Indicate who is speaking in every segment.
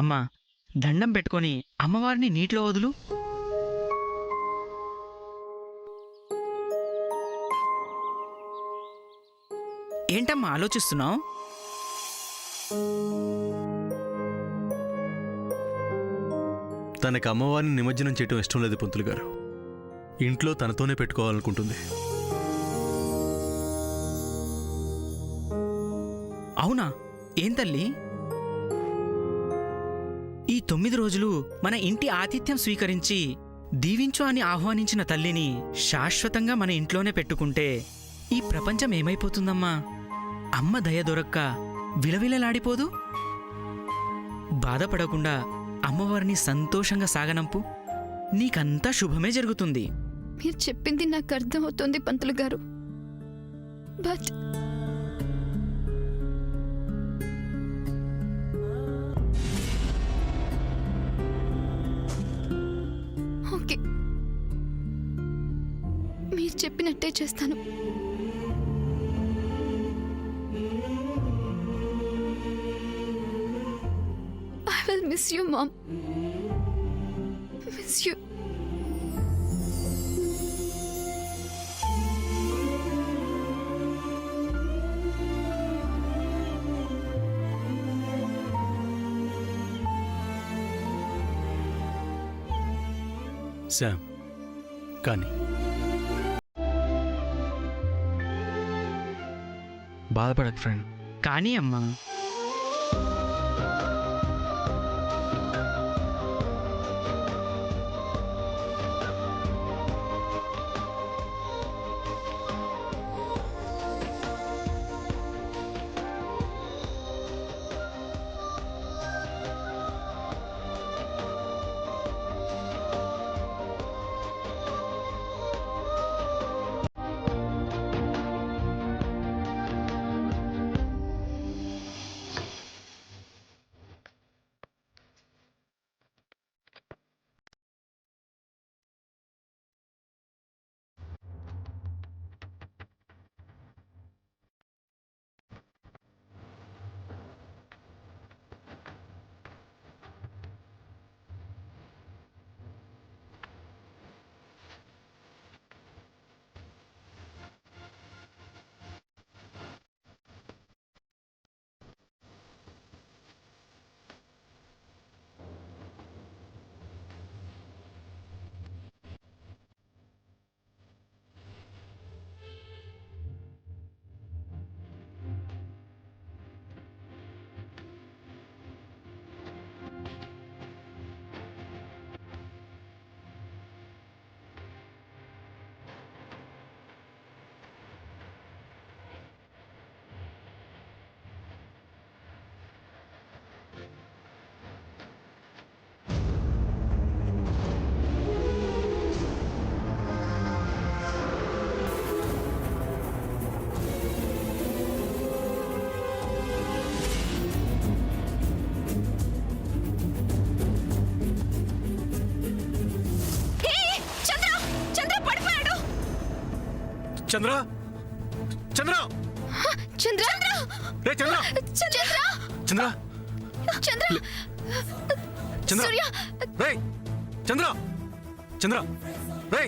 Speaker 1: అమ్మా, దండం పెట్టుకొని అమ్మవారిని నీటిలో వదులు. ఏంటమ్మా ఆలోచిస్తున్నావు?
Speaker 2: తనకు అమ్మవారిని నిమజ్జనం చేయటం ఇష్టం లేదు పంతులు గారు. ఇంట్లో తనతోనే పెట్టుకోవాలనుకుంటుంది.
Speaker 1: అవునా? ఏం తల్లి, ఈ 9 రోజులు మన ఇంటి ఆతిథ్యం స్వీకరించి దీవించు అని ఆహ్వానించిన తల్లిని శాశ్వతంగా మన ఇంట్లోనే పెట్టుకుంటే ఈ ప్రపంచం ఏమైపోతుందమ్మా? అమ్మ దయ దొరక్క విలవిలలాడిపోదు? బాధపడకుండా అమ్మవారిని సంతోషంగా సాగనంపు. నీకంతా శుభమే జరుగుతుంది.
Speaker 3: మీరు చెప్పింది నాకు అర్థమవుతుంది పంతులు గారు. బట్ ఓకే, మీరు చెప్పినట్టే చేస్తాను. I will miss you, Mom. Miss you.
Speaker 2: Sam, కానీ
Speaker 4: బాధపడకు ఫ్రెండ్.
Speaker 1: కానీ అమ్మా,
Speaker 2: చంద్ర, చంద్ర,
Speaker 3: చంద్ర,
Speaker 2: రే చంద్ర,
Speaker 3: చంద్ర,
Speaker 2: చంద్ర,
Speaker 3: చంద్ర,
Speaker 2: చంద్ర,
Speaker 3: సూర్య,
Speaker 2: రే చంద్ర, చంద్ర, రే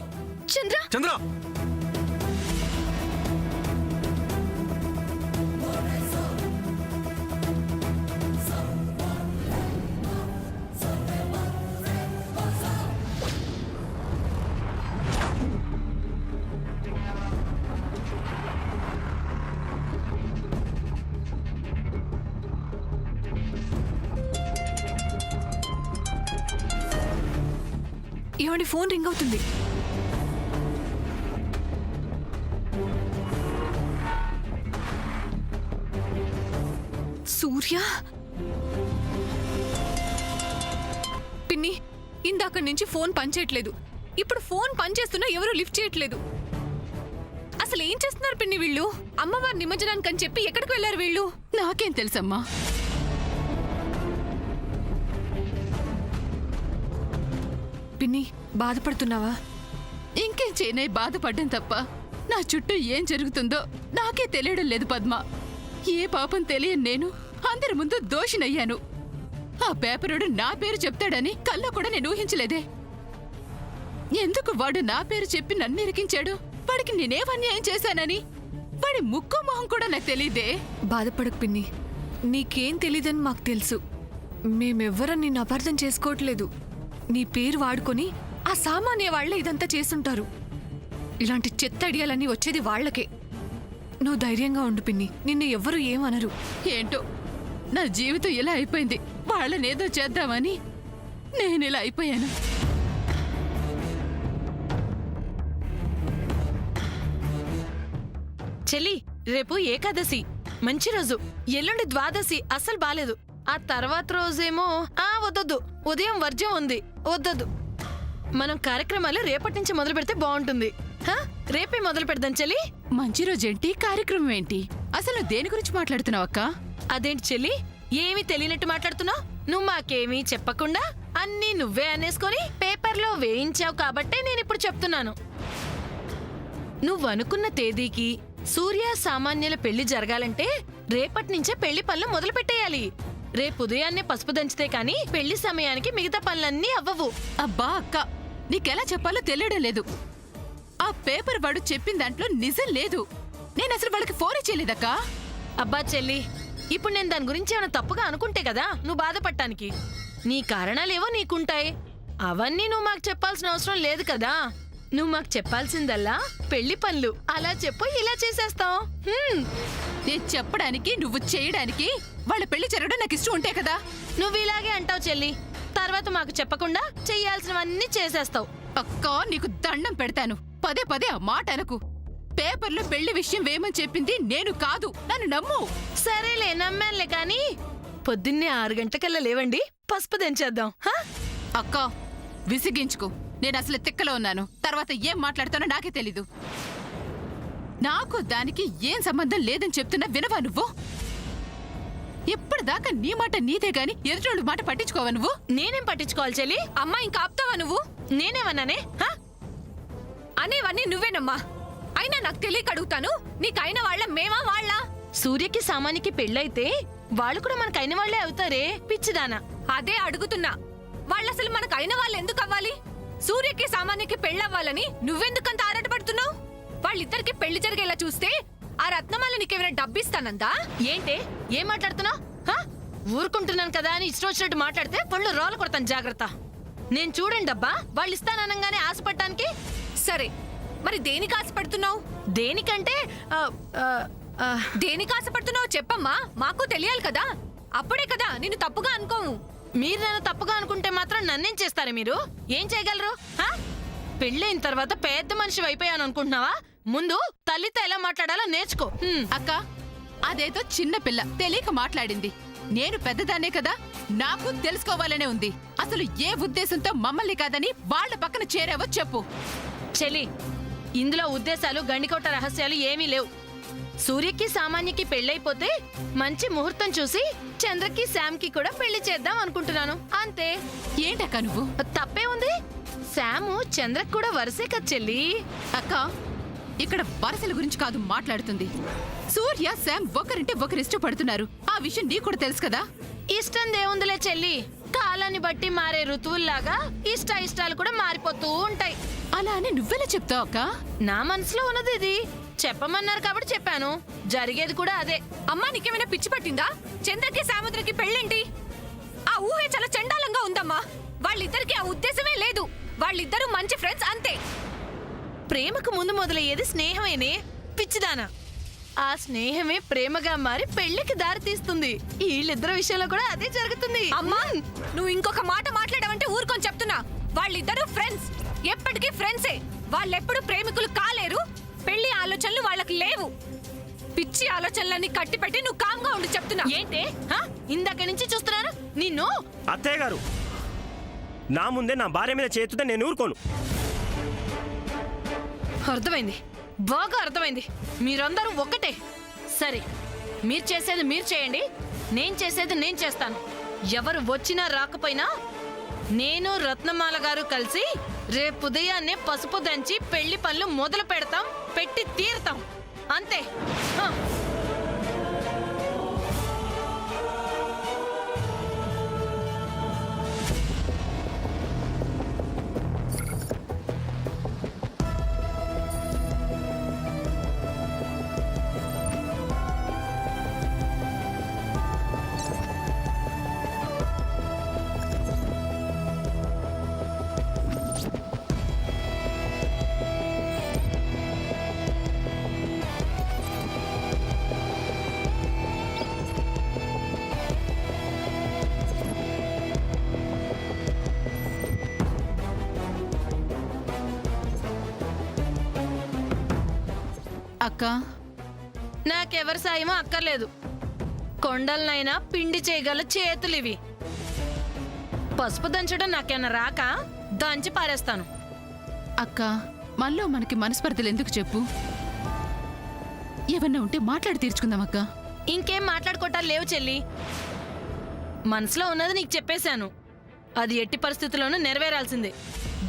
Speaker 3: చంద్ర.
Speaker 2: చంద్ర.
Speaker 5: ఏమండి, ఫోన్ రింగ్ అవుతుంది. సూర్య, పిన్ని, ఇందాక నుంచి ఫోన్ పనిచేయట్లేదు. ఇప్పుడు ఫోన్ పనిచేస్తున్నా ఎవరూ లిఫ్ట్ చేయట్లేదు. అసలు ఏం చేస్తున్నారు పిన్ని వీళ్ళు? అమ్మవారి నిమజ్జనానికి అని చెప్పి ఎక్కడికి వెళ్ళారు వీళ్ళు?
Speaker 6: నాకేం తెలుసమ్మా.
Speaker 5: పిన్ని, బాధపడుతున్నావా?
Speaker 6: ఇంకేం చేయనే, బాధపడ్డం తప్ప నా చుట్టూ ఏం జరుగుతుందో నాకే తెలియడం లేదు పద్మ. ఏ పాపం తెలియని నేను అందరి ముందు దోషినయ్యాను. ఆ పేపరుడు నా పేరు చెప్తాడని కల్లో కూడా నేను ఊహించలేదే. ఎందుకు వాడు నా పేరు చెప్పి నన్ను ఇరికించాడు? వాడికి నేనేం అన్యాయం చేశానని వాడి ముక్కు మొహం కూడా నాకు తెలియదే.
Speaker 5: బాధపడకు పిన్ని, నీకేం తెలీదని మాకు తెలుసు. మేమెవ్వరం నిన్ను అపార్థం చేసుకోవట్లేదు. నీ పేరు వాడుకొని ఆ సామాన్య వాళ్లే ఇదంతా చేస్తుంటారు. ఇలాంటి చెత్త ఐడియాలన్నీ వచ్చేది వాళ్లకే. నువ్వు ధైర్యంగా ఉండు పిన్ని, నిన్ను ఎవ్వరూ ఏమనరు.
Speaker 6: ఏంటో నా జీవితం ఇలా అయిపోయింది. వాళ్ళనేదో చేద్దామని నేను ఇలా అయిపోయాను.
Speaker 7: చెల్లి, రేపు ఏకాదశి, మంచి రోజు. ఎల్లుండి ద్వాదశి, అస్సలు బాలేదు. ఆ తర్వాత రోజేమో వద్దొద్దు, ఉదయం వర్జ్యం ఉంది, వద్దొద్దు. మనం కార్యక్రమాలు రేపటి నుంచి మొదలు పెడితే బాగుంటుంది. రేపే మొదలు పెడదాం చెల్లి.
Speaker 6: మంచి రోజేంటి, కార్యక్రమం ఏంటి? అసలు దేని గురించి మాట్లాడుతున్నావు అక్క?
Speaker 7: అదేంటి చెల్లి, ఏమీ తెలియనట్టు మాట్లాడుతున్నావు? నువ్వు మాకేమీ చెప్పకుండా అన్నీ నువ్వే అనేసుకొని పేపర్లో వేయించావు కాబట్టే నేనిప్పుడు చెప్తున్నాను. నువ్వనుకున్న తేదీకి సూర్య సామాన్యుల పెళ్లి జరగాలంటే రేపటి నుంచే పెళ్లి పనులు మొదలు పెట్టేయాలి. రేపు ఉదయాన్నే పసుపు దంచితే కాని పెళ్లి సమయానికి మిగతా పనులన్నీ అవ్వవు.
Speaker 6: అబ్బా అక్క, నీకెలా చెప్పాలో తెలియడం లేదు. ఆ పేపర్ వాడు చెప్పిన దాంట్లో నిజం లేదు. నేను అసలు వాడికి ఫోన్ చేయలేదక్కా.
Speaker 7: అబ్బా చెల్లి, ఇప్పుడు నేను దాని గురించి ఏమైనా తప్పుగా అనుకుంటే కదా నువ్వు బాధపడటానికి. నీ కారణాలేవో నీకుంటాయి, అవన్నీ నువ్వు మాకు చెప్పాల్సిన అవసరం లేదు కదా. నువ్వు మాకు చెప్పాల్సిందల్లా పెళ్లి పనులు. అలా చెప్పు, ఇలా చేసేస్తాం.
Speaker 6: నేను చెప్పడానికి నువ్వు చేయడానికి వాళ్ళ పెళ్లి జరగడం నాకు ఇష్టం ఉంటే కదా.
Speaker 7: నువ్వు ఇలాగే అంటావు చెల్లి, తర్వాత మాకు చెప్పకుండా చెయ్యాల్సినవన్నీ చేసేస్తావు.
Speaker 6: అక్క, నీకు దండం పెడతాను, పదే పదే ఆ మాట అనకు. పేపర్లో పెళ్లి విషయం వేయమని చెప్పింది నేను కాదు, నన్ను నమ్ము.
Speaker 7: సరేలే, నమ్మానులే. కానీ పొద్దున్నే 6 గంటలకల్లా లేవండి, పసుపు దంచేద్దాం.
Speaker 6: అక్క, విసిగించుకో. నేను అసలు తిక్కలో ఉన్నాను. తర్వాత ఏం మాట్లాడతానో నాకే తెలీదు. నాకు దానికి ఏం సంబంధం లేదని చెప్తున్నా వినవా నువ్వు? ఎప్పటిదాకా నీ మాట నీదే గాని ఎదుటోళ్ళ మాట పట్టించుకోవా నువ్వు?
Speaker 7: నేనేం పట్టించుకోవాలి చెల్లి?
Speaker 5: అమ్మా, ఇంకా ఆపుతావా నువ్వు?
Speaker 7: నేనేమన్నానే?
Speaker 5: అనేవన్నీ నువ్వేనమ్మా. అయినా నాకు తెలియక అడుగుతాను, నీకైన వాళ్ళ మేమా వాళ్ళ?
Speaker 7: సూర్యకి సామాన్యకి పెళ్ళైతే వాళ్ళు కూడా మనకైన వాళ్లే అవుతారే పిచ్చిదానా.
Speaker 5: అదే అడుగుతున్నా, వాళ్ళసలు మనకైన వాళ్ళు ఎందుకు అవ్వాలి? సూర్యకి సామాన్యకి పెళ్ళవ్వాలని నువ్వెందుకంత ఆరాటపడుతున్నావు? వాళ్ళిద్దరికి పెళ్లి జరిగేలా చూస్తే ఆ రత్నమాల నీకేమైనా డబ్బిస్తానందా?
Speaker 7: ఏంటే, ఏం మాట్లాడుతున్నావు? ఊరుకుంటున్నాను కదా అని ఇష్టం వచ్చినట్టు మాట్లాడితే పళ్ళు రోలు కొడతాను, జాగ్రత్త. నేను చూడండి అబ్బా, వాళ్ళు ఇస్తాననగానే ఆశపడటానికి.
Speaker 5: సరే, మరి దేనికి ఆశపడుతున్నావు?
Speaker 7: దేనికంటే
Speaker 5: దేనికి ఆశపడుతున్నావు చెప్పమ్మా, మాకు తెలియాలి కదా. అప్పుడే కదా నిన్ను తప్పుగా అనుకోము.
Speaker 7: మీరు నన్ను తప్పుగా అనుకుంటే మాత్రం నన్నేం చేస్తారే? మీరు ఏం చేయగలరు? పెళ్ళైన తర్వాత పెద్ద మనిషి అయిపోయాను అనుకుంటున్నావా? ముందు తల్లితో ఎలా మాట్లాడాలో నేర్చుకో.
Speaker 6: అక్క, అదేదో చిన్న పిల్ల తెలియక మాట్లాడింది. నేను పెద్దదాన్నే కదా, నాకు తెలుసుకోవాలనే ఉంది. అసలు ఏ ఉద్దేశంతో మమ్మల్ని కాదని వాళ్ళ పక్కన చేరావో చెప్పు.
Speaker 7: చెల్లి, ఇందులో ఉద్దేశాలు గండికోట రహస్యాలు ఏమీ లేవు. సూర్యకి సామాన్యకి పెళ్ళైపోతే మంచి ముహూర్తం చూసి చంద్రకి శామ్కి కూడా పెళ్లి చేద్దాం అనుకుంటున్నాను, అంతే.
Speaker 6: ఏంటక్క నువ్వు?
Speaker 7: తప్పే ఉంది? శాము చంద్రకి కూడా వరసే కదా చెల్లి.
Speaker 6: అక్క, ఇక్కడ వరసల గురించి కాదు మాట్లాడుతుంది. సూర్య శామ్ ఒకరింటే ఒకరు ఇష్టపడుతున్నారు. ఆ విషయం నీకు కూడా తెలుసు కదా.
Speaker 7: ఇష్టం దేవుందిలే చెల్లి, కాలాన్ని బట్టి మారే ఋతువుల్లాగా ఇష్టాలు కూడా మారిపోతూ ఉంటాయి.
Speaker 6: అలా అని నువ్వెలా చెప్తావు అక్క?
Speaker 7: నా మనసులో ఉన్నది ఇది, చెప్పమన్నారు కాబట్టి చెప్పాను. జరిగేది కూడా అదే.
Speaker 5: అమ్మా, నీకేమైనా పిచ్చి పట్టిందా? చంద్రకి సాముద్రకి పెళ్ళేంటి? ఆ ఊహే చాలా చండాలంగా ఉందమ్మా. వాళ్ళిద్దరికి ఆ ఉద్దేశమే లేదు. వాళ్ళిద్దరూ మంచి ఫ్రెండ్స్, అంతే.
Speaker 7: ప్రేమకు ముందు మొదలయ్యేది స్నేహమేనే పిచ్చిదానా. ఆ స్నేహమే ప్రేమగా మారి పెళ్లికి దారి తీస్తుంది. వీళ్ళిద్దరి విషయంలో కూడా అదే జరుగుతుంది.
Speaker 5: అమ్మా, నువ్వు ఇంకొక మాట మాట్లాడమంటే ఊరుకొని చెప్తున్నా. వాళ్ళిద్దరూ ఫ్రెండ్స్, ఎప్పటికీ ఫ్రెండ్సే. వాళ్ళెప్పుడు ప్రేమికులు కాలేరు. పెళ్లి ఆలోచనలు వాళ్ళకి లేవు. పిచ్చి ఆలోచనలన్నీ కట్టిపెట్టి నువ్వు కామ్గా ఉండి చెప్తున్నా.
Speaker 7: ఏంటే, ఇందాక నుంచి చూస్తున్నాను నిన్ను.
Speaker 8: అత్తయ్య గారు, నా ముందే నా భార్య మీద చేతుతే నేను ఊరుకోను.
Speaker 7: అర్థమైంది, బాగా అర్థమైంది. మీరందరూ ఒక్కటే. సరే, మీరు చేసేది మీరు చేయండి, నేను చేసేది నేను చేస్తాను. ఎవరు వచ్చినా రాకపోయినా నేను రత్నమాల గారు కలిసి రేపు ఉదయాన్నే పసుపు దంచి పెళ్లి పనులు మొదలు పెడతాం, పెట్టి తీరుతాం, అంతే.
Speaker 6: అక్క
Speaker 7: నాకెవరి సాయమో అక్కర్లేదు. కొండలనైనా పిండి చేయగల చేతులివి. పసుపు దంచడం నాకేమన్నా రాక దంచి పారేస్తాను.
Speaker 6: అక్క మనలో మనకి మనస్పర్ధలు ఎందుకు చెప్పు? ఏమన్నా ఉంటే మాట్లాడి తీర్చుకుందాం అక్క.
Speaker 7: ఇంకేం మాట్లాడుకోవటాలు లేవు చెల్లి. మనసులో ఉన్నది నీకు చెప్పేశాను. అది ఎట్టి పరిస్థితుల్లోనూ నెరవేరాల్సిందే.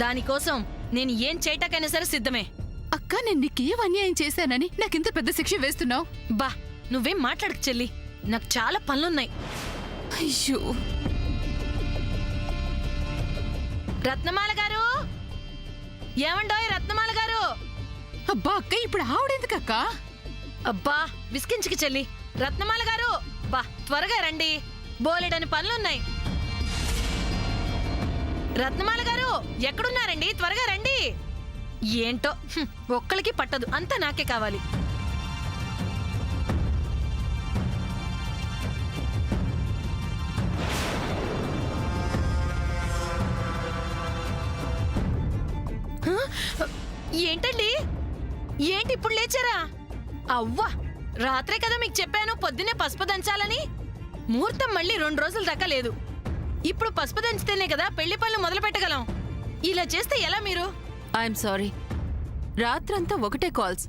Speaker 7: దానికోసం నేను ఏం చేయటాకైనా సరే సిద్ధమే.
Speaker 6: అక్క నేను నీకేం అన్యాయం చేశానని నాకింత పెద్ద శిక్ష వేస్తున్నావు?
Speaker 7: బా నువ్వేం మాట్లాడకు చెల్లి, నాకు చాలా పనులున్నాయి.
Speaker 6: అయ్యో
Speaker 7: రత్నమాల గారు, ఏమండోయ్ రత్నమాల గారు.
Speaker 6: అబ్బా అక్క ఇప్పుడు ఆవిడెందుకక్క?
Speaker 7: అబ్బా విసికించుకి చెల్లి. రత్నమాల గారు బా త్వరగా రండి, బోలెడని పనులున్నాయి. రత్నమాల గారు ఎక్కడున్నారండి? త్వరగా రండి. ఏంటో ఒక్కళ్ళకి పట్టదు, అంతా నాకే కావాలి. ఏంటండి, ఏంటి ఇప్పుడు లేచారా? అవ్వా రాత్రే కదా మీకు చెప్పాను పొద్దున్నే పసుపు దంచాలని. ముహూర్తం మళ్ళీ 2 రోజుల దాకా లేదు. ఇప్పుడు పసుపు దంచితేనే కదా పెళ్లి పనులు మొదలు పెట్టగలం. ఇలా చేస్తే ఎలా మీరు?
Speaker 9: I'm sorry. రాత్రంతా ఒకటే కాల్స్.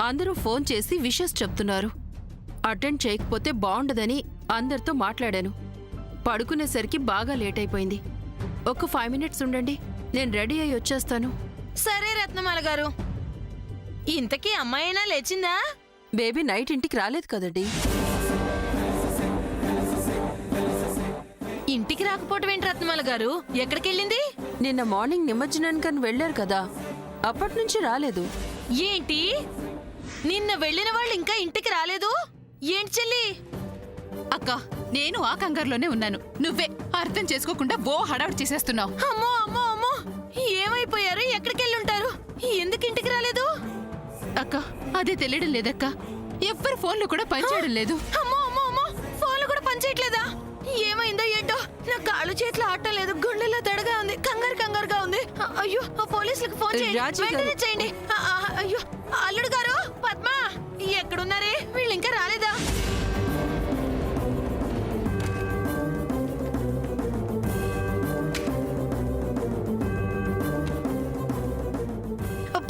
Speaker 9: అందరూ ఫోన్ చేసి విషెస్ చెప్తున్నారు. అటెండ్ చేయకపోతే బాగుండదని అందరితో మాట్లాడాను. పడుకునేసరికి బాగా లేట్ అయిపోయింది. ఒక 5 మినిట్స్ ఉండండి, నేను రెడీ అయ్యి వచ్చేస్తాను.
Speaker 7: సరే రత్నమాల గారు. ఇంతకీ అమ్మాయినా లేచిందా?
Speaker 9: బేబీ నైట్ ఇంటికి రాలేదు కదండి.
Speaker 7: ఇంటికి రాకపోవటం ఏంటి రత్నమాల గారు? ఎక్కడికెళ్ళింది?
Speaker 9: నిన్న మార్నింగ్ నిమజ్జనానికని వెళ్లారు కదా, అప్పటి నుంచి రాలేదు.
Speaker 7: ఏంటి, నిన్న వెళ్ళిన వాళ్ళు ఇంకా ఇంటికి రాలేదు? ఏంటి చెల్లి?
Speaker 6: అక్క నేను ఆ కంగారులోనే ఉన్నాను. నువ్వే అర్థం చేసుకోకుండా ఓ హడావిడి చేసేస్తున్నావు.
Speaker 7: అమ్మో అమ్మో అమ్మో, ఏమైపోయారు? ఎక్కడికెళ్ళి ఉంటారు? ఎందుకు ఇంటికి రాలేదు?
Speaker 6: అక్క అదే తెలియడం లేదక్క. ఎవ్వరు ఫోన్లు కూడా పనిచేయడం లేదు.
Speaker 7: అమ్మో అమ్మో అమ్మో, ఫోన్లు కూడా పనిచేయట్లేదా? ఏమైందో ఏంటో, నా కాళ్ళు చేతులు ఆడటం లేదు, గుండెల్లో దడగా ఉంది, కంగారుగా ఉంది. అయ్యో ఆ పోలీసులకు ఫోన్ చేయండి,
Speaker 9: రాజీ గారు.
Speaker 7: వెంటనే చేయండి. అయ్యో అల్లుడు గారు, పద్మ ఎక్కడున్నారే? వీళ్ళు ఇంకా రాలేదా?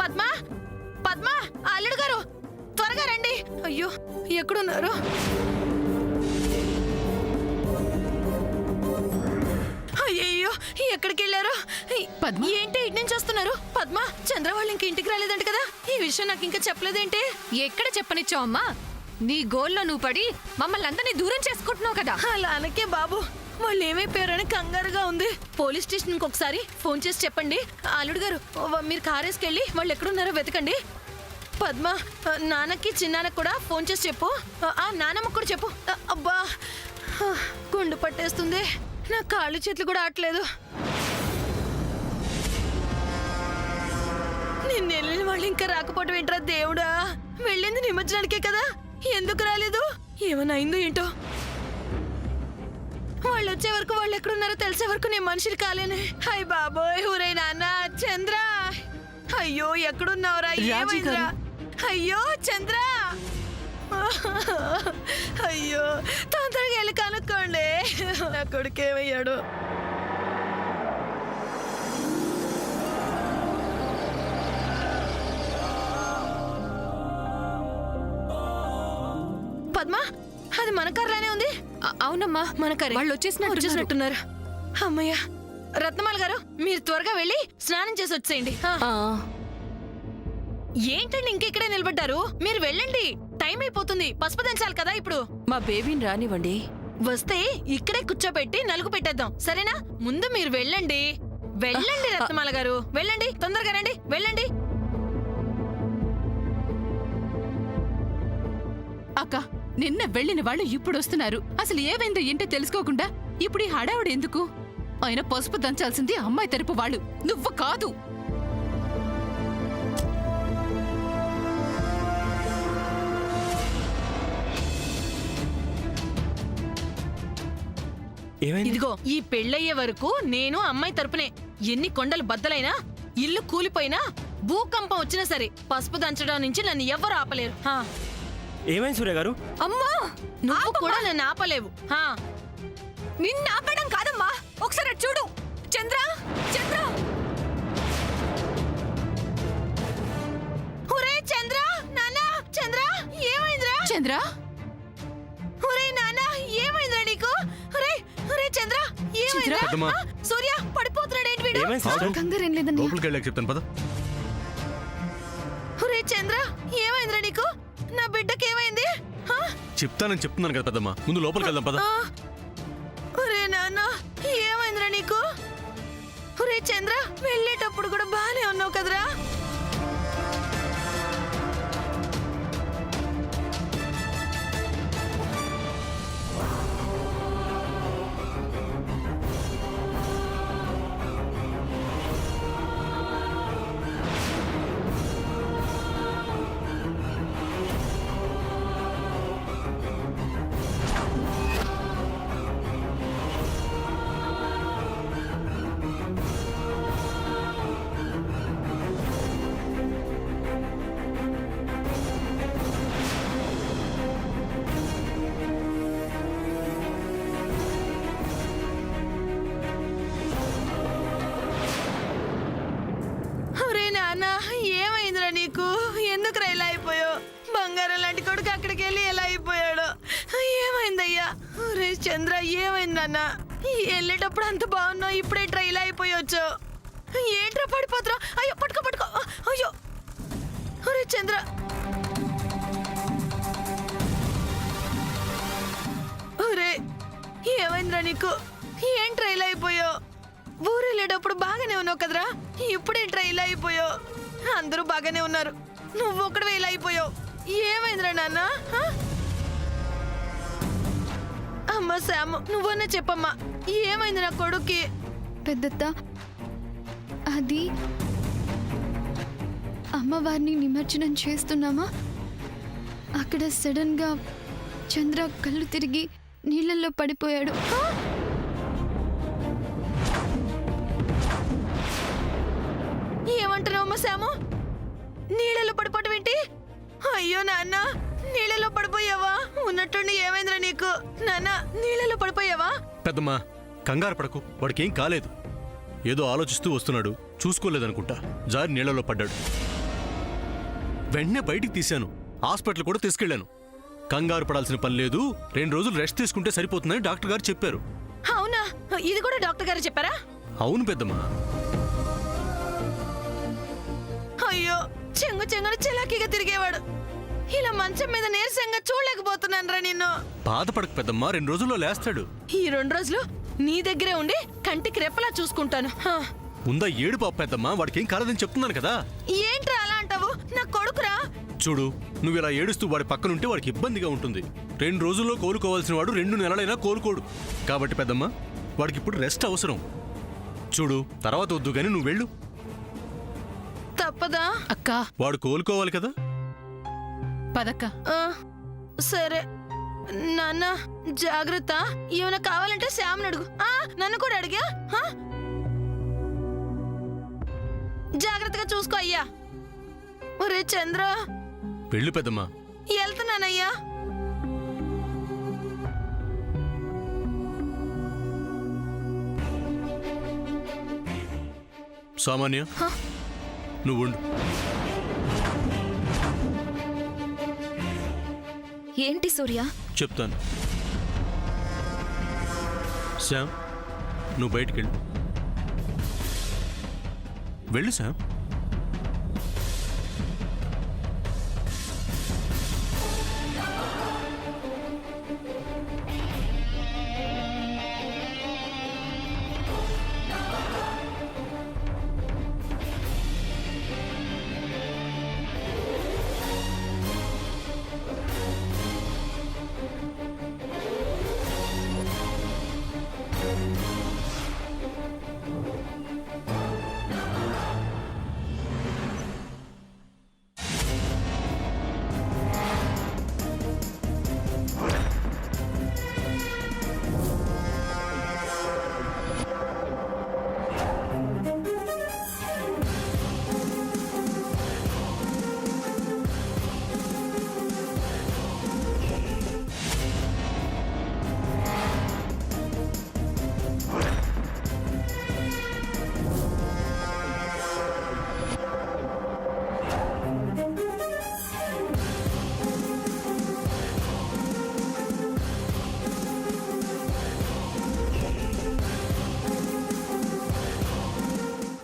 Speaker 7: పద్మ పద్మ, అల్లుడు గారు త్వరగా రండి. అయ్యో ఎక్కడున్నారు? అయ్యో ఎక్కడికి వెళ్ళారు?
Speaker 6: పద్మ?
Speaker 7: ఏంటి ఇటు నుంచి వస్తున్నారు? పద్మ, చంద్ర వాళ్ళు ఇంక ఇంటికి రాలేదంట కదా? ఈ విషయం నాకు ఇంకా చెప్పలేదేంటి?
Speaker 5: ఎక్కడ చెప్పనిచ్చావు అమ్మా? నీ గోల్లో నువ్వు పడి మమ్మల్ని అందరినీ దూరం చేసుకుంటున్నావు కదా.
Speaker 7: అలా అనకే బాబు, వాళ్ళు ఏమైపోయారని కంగారుగా ఉంది. పోలీస్ స్టేషన్కి ఒకసారి ఫోన్ చేసి చెప్పండి. అల్లుడు గారు మీరు కారేసుకెళ్ళి వాళ్ళు ఎక్కడున్నారో వెతకండి. పద్మ, నాన్నకి చిన్నాన్నకి కూడా ఫోన్ చేసి చెప్పు. నాన్నమ్మకు కూడా చెప్పు. అబ్బా గుండు పట్టేస్తుంది, నా కాళ్ళు చేతులు కూడా ఆటలేదు. నిన్న వెళ్ళిన వాళ్ళు ఇంకా రాకపోవటం ఏంట్రా దేవుడా? వెళ్ళింది నిమజ్జనానికే కదా, ఎందుకు రాలేదు? ఏమైనా అయిందో ఏంటో. వాళ్ళు వచ్చే వరకు వాళ్ళు ఎక్కడున్నారో తెలిసే వరకు నేను మనిషిని కాలేనే. హాయ్ బాబోయ్, ఊరే నాన్న చంద్ర. అయ్యో ఎక్కడున్నావురా? ఏమైందిరా? అయ్యో చంద్ర, అయ్యో తొందరగా వెళ్ళి కనుక్కోండి, నా కొడుకు ఏమయ్యాడు. పద్మ, అది మన కార్లానే ఉంది.
Speaker 5: అవునమ్మా,
Speaker 7: మన కారే.
Speaker 5: వాళ్ళు
Speaker 7: వచ్చేసినట్టున్నారు. అమ్మయ్య. రత్నమాల గారు మీరు త్వరగా వెళ్ళి స్నానం చేసి వచ్చేయండి. ఏంటండి ఇంకెక్కడే నిలబడ్డారు? మీరు వెళ్ళండి, టైం అయిపోతుంది. పసుపు దంచాలి కదా ఇప్పుడు.
Speaker 9: మా బేబీని రానివ్వండి.
Speaker 7: వస్తే ఇక్కడే కూర్చోబెట్టి నలుగు పెట్టేద్దాం, సరేనా? ముందు మీరు వెళ్ళండి. వెళ్ళండి రత్నమాల గారు, వెళ్ళండి, తొందరగా రండి, వెళ్ళండి.
Speaker 6: అక్క నిన్న వెళ్ళిన వాళ్ళు ఇప్పుడు వస్తున్నారు. అసలు ఏమైందో ఏంటో తెలుసుకోకుండా ఇప్పుడు ఈ హడావుడు ఎందుకు? ఆయన పసుపు దంచాల్సింది అమ్మాయి తరపు వాళ్ళు, నువ్వు కాదు.
Speaker 7: ఇదిగో ఈ పెళ్ళయ్యే వరకు నేను అమ్మాయి తరపునే. ఎన్ని కొండలు బద్దలైనా, ఇల్లు కూలిపోయినా, భూకంపం వచ్చినా సరే పసుపు దంచడం నుంచి నన్ను ఎవ్వరు ఆపలేరు. హా.
Speaker 8: ఏమైంది సూర్య గారు?
Speaker 5: అమ్మా
Speaker 7: నువ్వు కూడా నన్ను ఆపలేవు. హా.
Speaker 5: నిన్ను ఆపడం కాదమ్మా, ఒకసారి అటు చూడు. చంద్ర, చంద్ర,
Speaker 7: ఒరే చంద్ర, నానా చంద్ర, ఏమైందిరా?
Speaker 6: చంద్ర
Speaker 7: ఒరే నానా, ఏమైందిరా నీకు? ఒరే ఒరే చంద్ర, ఏమైందిరా?
Speaker 2: పెద్దమ్మా.
Speaker 7: ఆ, సూర్య పడిపోతున్నాడు ఏంటి వీడు?
Speaker 8: ఏమైంది సిస్టర్?
Speaker 3: కంగారేం లేదన్నయ్య.
Speaker 2: లోపలికి వెళ్ళాక చెప్తాను పద.
Speaker 7: ఒరే చంద్ర, ఏమైందిరా నీకు? నా బిడ్డకి ఏమైంది? ఆ?
Speaker 2: చెప్తానని చెప్తున్నాను కదా పెద్దమ్మా, ముందు లోపలికి వెళ్దాం పద.
Speaker 7: ఆ. ఒరే నాన్న, ఏమైందిరా నీకు? ఒరే చంద్ర, వెళ్ళేటప్పుడు కూడా బానే ఉన్నావు కదరా? ఒరే నాన్న, ఏమైందిరా నీకు? ఎందుకు ఇలా అయిపోయావు? బంగారం లాంటి కొడుకు అక్కడికి వెళ్ళి ఎలా అయిపోయాడు? ఏమైందయ్యా? ఒరే చంద్ర, ఏమైంది నాన్న? వెళ్ళేటప్పుడు అంత బాగున్నావు, ఇప్పుడే ట్రైల్ అయిపోయొచ్చు. ఏంట్రా పడిపోతురా? అయ్యో పట్టుకో పట్టుకో. అయ్యో ఒరే చంద్ర. ఒరే ఏమైందిరా నీకు? ఏం ట్రైల్ అయిపోయావు? ఊరు వెళ్ళేటప్పుడు బాగానే ఉన్నావు కదరా, ఇప్పుడే ట్రైల్ అయిపోయావు. అందరూ బాగానే ఉన్నారు, నువ్వు ఒకటి ఇలా అయిపోయావు. ఏమైందిరా నాన్న? అమ్మా శాము, నువ్వన్నా చెప్పమ్మా, ఏమైంది నా కొడుక్కి?
Speaker 3: పెద్దత్త, అది అమ్మవారిని నిమజ్జనం చేస్తున్నామా, అక్కడ సడన్ గా చంద్ర కళ్ళు తిరిగి నీళ్ళల్లో పడిపోయాడు.
Speaker 7: ఏమంటున్నావు అమ్మా శాము? నీళ్ళలో పడిపోవటం ఏంటి? అయ్యో నాన్న, నీళ్ళలో పడిపోయావా? ఉన్నట్టుండి ఏమైందిరా నీకు? నాన్న, నీళ్ళలో పడిపోయావా?
Speaker 2: పెద్దమ్మా కంగారు పడకు, వాడికి ఏం కాలేదు. ఏదో ఆలోచిస్తూ వస్తున్నాడు, చూసుకోలేదనుకుంటా, జారి నీళ్లలో పడ్డాడు. వెంటనే బయటికి తీశాను, హాస్పిటల్ కూడా తీసుకెళ్లాను. కంగారు పడాల్సిన పని లేదు, 2 రోజులు రెస్ట్ తీసుకుంటే సరిపోతుందని డాక్టర్ గారు చెప్పారు.
Speaker 7: అవునా? ఇది కూడా డాక్టర్ గారు చెప్పారా?
Speaker 2: అవును పెద్దమ్మా.
Speaker 7: అయ్యో, చెంగు చెంగును చిలాకీగా తిరిగేవాడు, ఇలా మంచం మీద నీరసంగా చూడలేకపోతున్నాను రా నిన్ను.
Speaker 2: బాధపడకు పెద్దమ్మా, 2 రోజుల్లో లేస్తాడు.
Speaker 7: ఈ 2 రోజులు నీ దగ్గరే ఉండి కంటికి రెప్పలా చూసుకుంటాను. హా.
Speaker 2: ఉందా ఏడు పాప పెద్దమ్మా, వాడికి ఏం కాలేదని చెప్తున్నాను కదా.
Speaker 7: ఏంట్రా అలా అంటావు? నా కొడుకురా.
Speaker 2: చూడు, నువ్వు ఇలా ఏడుస్తూ వాడి పక్కనుంటే వాడికి ఇబ్బందిగా ఉంటుంది. 2 రోజుల్లో కోలుకోవాల్సిన వాడు 2 నెలలైనా కోలుకోడు. కాబట్టి పెద్దమ్మా, వాడికి ఇప్పుడు రెస్ట్ అవసరం. చూడు, తర్వాత వద్దు గాని నువ్వు వెళ్ళు.
Speaker 7: తప్పదా?
Speaker 6: అక్క,
Speaker 2: వాడు కోలుకోవాలి కదా.
Speaker 6: పదక్క.
Speaker 7: ఆ, సరే నాన్న, జాగ్రత్త. ఏమైనా కావాలంటే శ్యామ్ని అడుగు. ఆ, నన్ను కూడా అడిగా. ఆ? జాగ్రత్తగా చూసుకో అయ్యా. ఒరే చంద్ర,
Speaker 2: వెళ్ళు పెద్దమ్మా.
Speaker 7: వెళ్తున్నానయ్యా.
Speaker 2: సామాన్య, నువ్వు ఉండు.
Speaker 3: ఏంటి సూర్య?
Speaker 2: చెప్తాను. శ్యామ్, నువ్వు బయటికి వెళ్ళు. వెళ్ళు శ్యామ్.